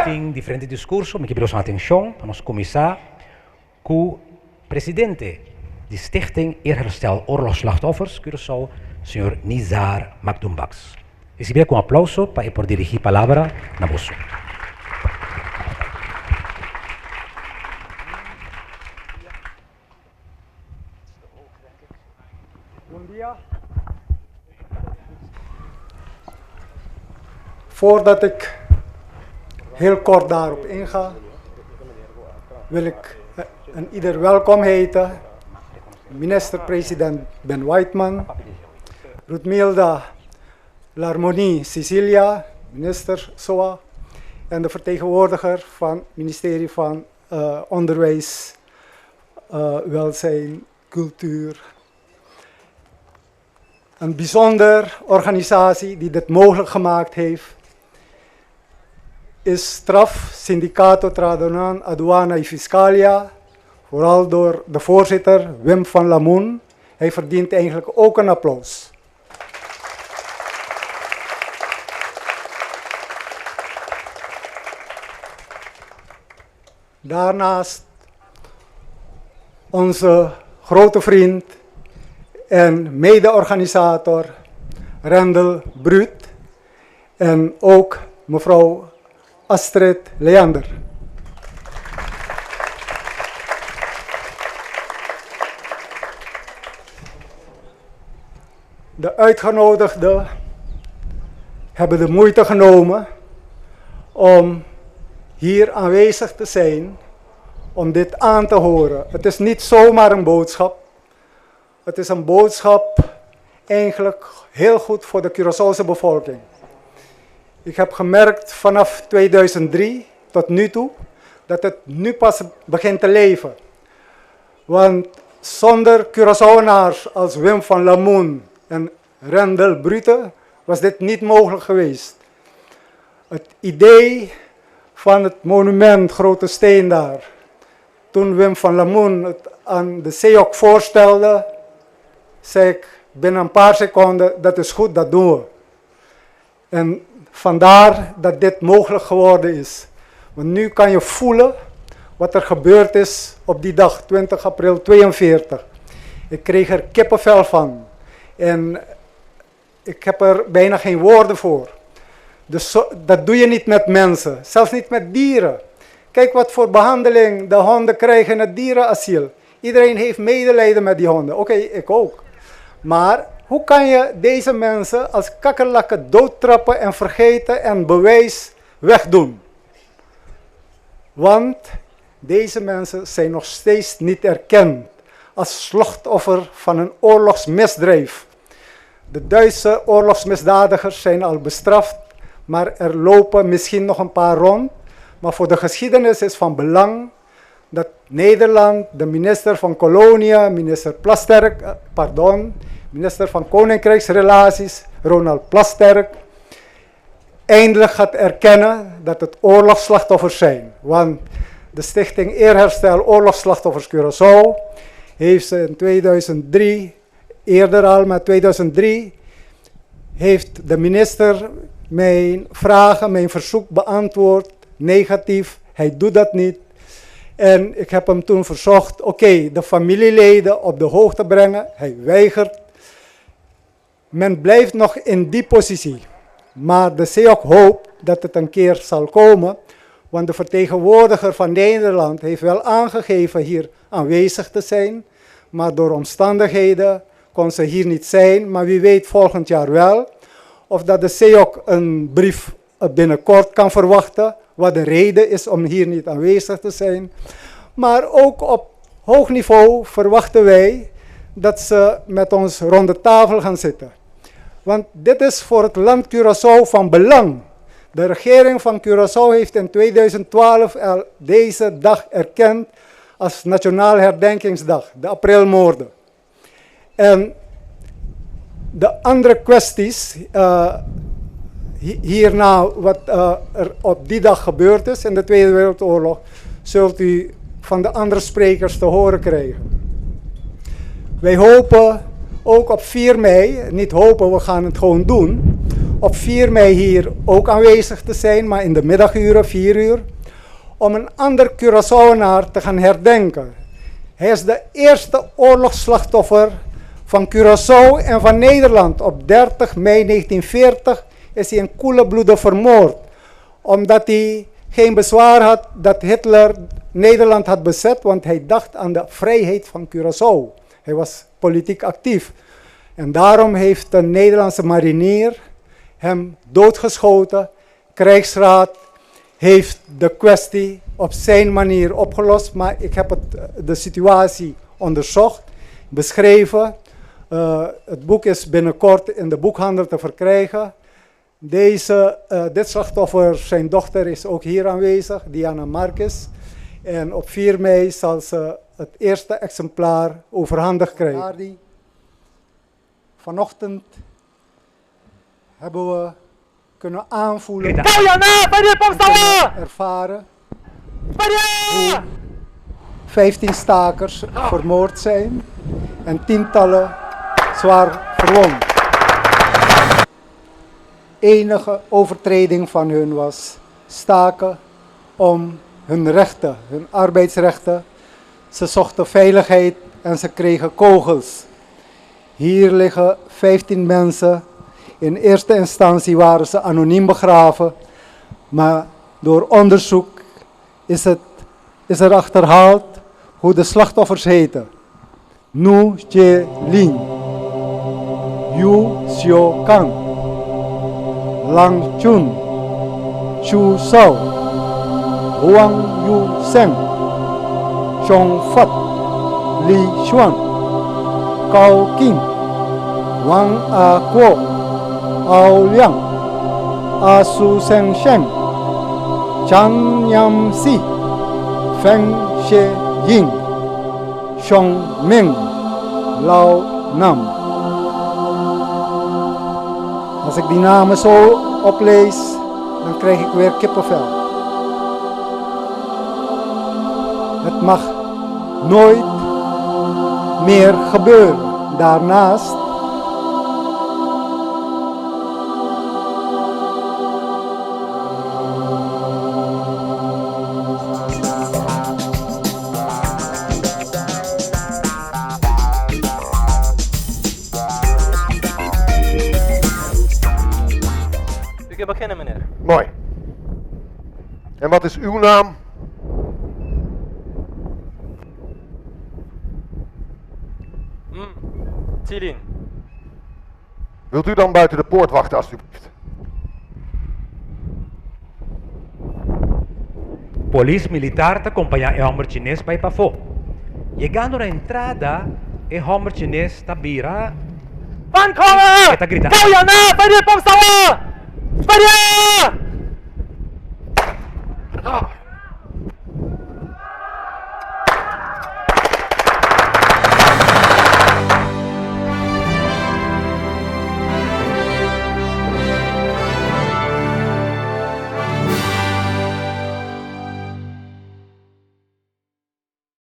Em diferente discurso, me quebrou a atenção a nosso comissário, que o presidente de Stichting Eerherstel Oorlogsslachtoffers, Curaçao, senhor Nizar Magdumbaks. Receberá com aplauso para por dirigir a palavra na moção. Bom dia. Voordat ik heel kort daarop inga, wil ik een ieder welkom heten. Minister-president Ben Whiteman, Rutmilda Larmonie Cecilia, minister SOA, en de vertegenwoordiger van het ministerie van Onderwijs, Welzijn, Cultuur. Een bijzonder organisatie die dit mogelijk gemaakt heeft is STRAF, Sindicato Tradonan Aduana y Fiscalia, vooral door de voorzitter Wim van Lamoen. Hij verdient eigenlijk ook een applaus. Daarnaast onze grote vriend en mede-organisator Rendel Bruut en ook mevrouw Astrid Leander. De uitgenodigden hebben de moeite genomen om hier aanwezig te zijn, om dit aan te horen. Het is niet zomaar een boodschap. Het is een boodschap eigenlijk heel goed voor de Curaçaose bevolking. Ik heb gemerkt vanaf 2003 tot nu toe dat het nu pas begint te leven. Want zonder Curaçaoenaars als Wim van Lamoen en Rendel Brute was dit niet mogelijk geweest. Het idee van het monument Grote Steen daar, toen Wim van Lamoen het aan de CEOC voorstelde, zei ik binnen een paar seconden, dat is goed, dat doen we. En vandaar dat dit mogelijk geworden is. Want nu kan je voelen wat er gebeurd is op die dag, 20 april 42. Ik kreeg er kippenvel van. En ik heb er bijna geen woorden voor. Dus dat doe je niet met mensen, zelfs niet met dieren. Kijk wat voor behandeling de honden krijgen in het dierenasiel. Iedereen heeft medelijden met die honden. Oké, ik ook. Maar hoe kan je deze mensen als kakkerlakken doodtrappen en vergeten en bewijs wegdoen? Want deze mensen zijn nog steeds niet erkend als slachtoffer van een oorlogsmisdrijf. De Duitse oorlogsmisdadigers zijn al bestraft, maar er lopen misschien nog een paar rond. Maar voor de geschiedenis is van belang dat Nederland, de minister van Koloniën, minister van Koninkrijksrelaties, Ronald Plasterk, eindelijk gaat erkennen dat het oorlogsslachtoffers zijn. Want de Stichting Eerherstel Oorlogsslachtoffers Curaçao heeft ze in 2003, eerder al, maar 2003, heeft de minister mijn vragen, mijn verzoek beantwoord, negatief. Hij doet dat niet. En ik heb hem toen verzocht, oké, de familieleden op de hoogte brengen. Hij weigert. Men blijft nog in die positie. Maar de CEOC hoopt dat het een keer zal komen. Want de vertegenwoordiger van Nederland heeft wel aangegeven hier aanwezig te zijn. Maar door omstandigheden kon ze hier niet zijn. Maar wie weet volgend jaar wel. Of dat de CEOC een brief binnenkort kan verwachten. Wat de reden is om hier niet aanwezig te zijn. Maar ook op hoog niveau verwachten wij dat ze met ons rond de tafel gaan zitten. Want dit is voor het land Curaçao van belang. De regering van Curaçao heeft in 2012 deze dag erkend als Nationaal Herdenkingsdag, de aprilmoorden. En de andere kwesties hierna, wat er op die dag gebeurd is in de Tweede Wereldoorlog, zult u van de andere sprekers te horen krijgen. Wij hopen ook op 4 mei, niet hopen, we gaan het gewoon doen, op 4 mei hier ook aanwezig te zijn, maar in de middaguren, 4 uur, om een ander Curaçaoenaar te gaan herdenken. Hij is de eerste oorlogsslachtoffer van Curaçao en van Nederland. Op 30 mei 1940 is hij in koele bloeden vermoord, omdat hij geen bezwaar had dat Hitler Nederland had bezet, want hij dacht aan de vrijheid van Curaçao. Hij was politiek actief. En daarom heeft de Nederlandse marinier hem doodgeschoten. Krijgsraad heeft de kwestie op zijn manier opgelost, maar ik heb de situatie onderzocht, beschreven. Het boek is binnenkort in de boekhandel te verkrijgen. Dit slachtoffer, zijn dochter, is ook hier aanwezig, Diana Marcus. En op 4 mei zal ze het eerste exemplaar overhandigd krijgen. Vanochtend hebben we kunnen aanvoelen, ervaren hoe 15 stakers vermoord zijn en tientallen zwaar verwond. Enige overtreding van hun was staken om hun rechten, hun arbeidsrechten. Ze zochten veiligheid en ze kregen kogels. Hier liggen 15 mensen. In eerste instantie waren ze anoniem begraven, maar door onderzoek is er achterhaald hoe de slachtoffers heten. Nu Je Lin, Yu Xiao Kang, Lang Chun, Chu Sao, Huang Yu Seng, Chong Fat, Li Xuan, Cao King, Wang A Kuo, Ao Liang, A Su Seng Sheng, Chan Yam Si, Feng Xie Ying, Xiong Ming, Lao Nam. Als ik die namen zo oplees, dan krijg ik weer kippenvel. Het mag nooit meer gebeuren. Daarnaast U kunt beginnen, meneer. Mooi. En wat is uw naam? Tilin. Wilt u dan buiten de poort wachten, alstublieft? Polis militar te acompanhar o homem chinês para ir para fora. Chegando na entrada, o homem chinês está vira Vankomen! e está gritando. Kau yang na! Pergi pom sawa! Pergi!